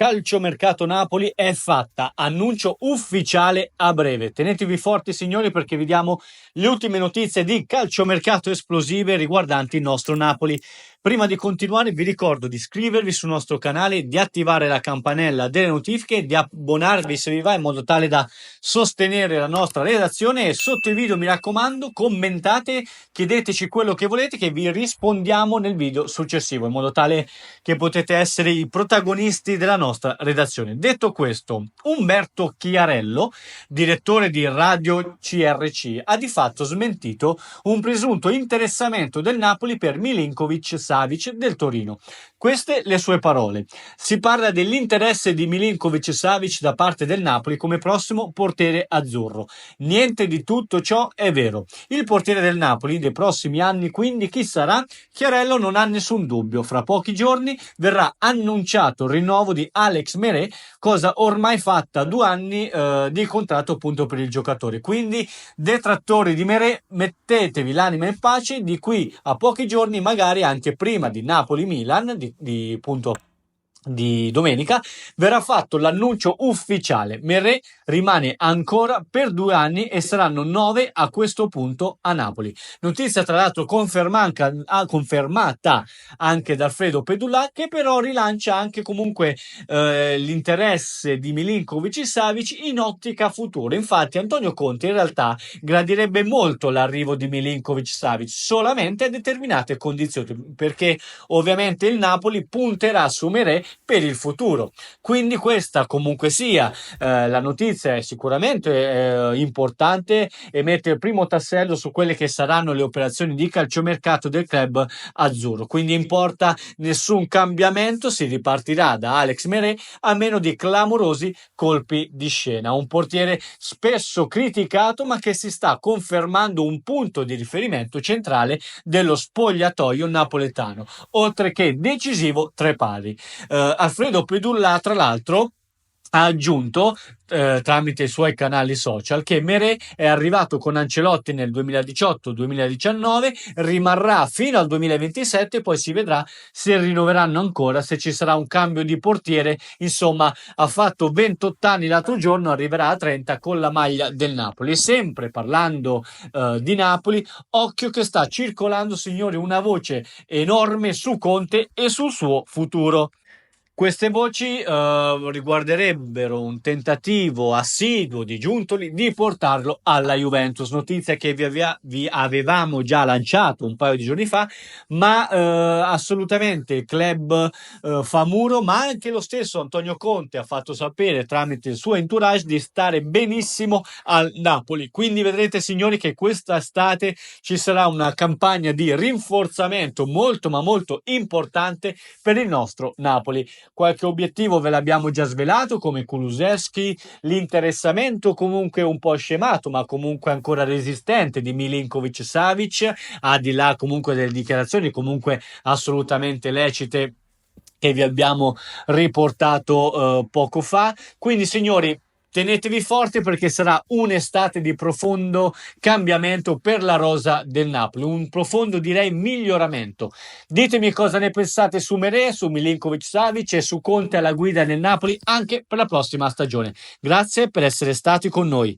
Calciomercato Napoli è fatta, annuncio ufficiale a breve. Tenetevi forti signori perché vi diamo le ultime notizie di calciomercato esplosive riguardanti il nostro Napoli. Prima di continuare vi ricordo di iscrivervi sul nostro canale, di attivare la campanella delle notifiche, di abbonarvi se vi va in modo tale da sostenere la nostra redazione e sotto i video mi raccomando commentate, chiedeteci quello che volete che vi rispondiamo nel video successivo in modo tale che potete essere i protagonisti della nostra redazione. Detto questo, Umberto Chiarello, direttore di Radio CRC, ha di fatto smentito un presunto interessamento del Napoli per Milinkovic-Savic del Torino. Queste le sue parole. Si parla dell'interesse di Milinkovic-Savic da parte del Napoli come prossimo portiere azzurro. Niente di tutto ciò è vero. Il portiere del Napoli dei prossimi anni, quindi chi sarà? Chiarello non ha nessun dubbio. Fra pochi giorni verrà annunciato il rinnovo di Alex Meret, cosa ormai fatta 2 anni di contratto appunto per il giocatore. Quindi detrattori di Meret, mettetevi l'anima in pace, di qui a pochi giorni, magari anche prima di Napoli-Milan, di domenica, verrà fatto l'annuncio ufficiale. Meret rimane ancora per 2 anni e saranno 9 a questo punto a Napoli. Notizia tra l'altro confermata anche da Alfredo Pedulla, che però rilancia anche comunque l'interesse di Milinkovic-Savic in ottica futura. Infatti Antonio Conte in realtà gradirebbe molto l'arrivo di Milinkovic-Savic solamente a determinate condizioni, perché ovviamente il Napoli punterà su Meret per il futuro. Quindi questa comunque sia la notizia è sicuramente importante e mette il primo tassello su quelle che saranno le operazioni di calciomercato del club azzurro. Quindi importa nessun cambiamento, si ripartirà da Alex Meret a meno di clamorosi colpi di scena. Un portiere spesso criticato ma che si sta confermando un punto di riferimento centrale dello spogliatoio napoletano, oltre che decisivo tre pali. Alfredo Pedulla tra l'altro ha aggiunto tramite i suoi canali social che Meret è arrivato con Ancelotti nel 2018-2019, rimarrà fino al 2027, poi si vedrà se rinnoveranno ancora, se ci sarà un cambio di portiere. Insomma, ha fatto 28 anni l'altro giorno, arriverà a 30 con la maglia del Napoli. Sempre parlando di Napoli, occhio che sta circolando, signori, una voce enorme su Conte e sul suo futuro. Queste voci riguarderebbero un tentativo assiduo di Giuntoli di portarlo alla Juventus, notizia che vi avevamo già lanciato un paio di giorni fa, ma assolutamente il club fa muro, ma anche lo stesso Antonio Conte ha fatto sapere tramite il suo entourage di stare benissimo al Napoli. Quindi vedrete signori che questa estate ci sarà una campagna di rinforzamento molto ma molto importante per il nostro Napoli. Qualche obiettivo ve l'abbiamo già svelato, come Kulusevski, l'interessamento comunque un po' scemato ma comunque ancora resistente di Milinkovic-Savic, al di là comunque delle dichiarazioni comunque assolutamente lecite che vi abbiamo riportato poco fa. Quindi signori, tenetevi forti perché sarà un'estate di profondo cambiamento per la rosa del Napoli, un profondo direi miglioramento. Ditemi cosa ne pensate su Meret, su Milinkovic-Savic e su Conte alla guida nel Napoli anche per la prossima stagione. Grazie per essere stati con noi.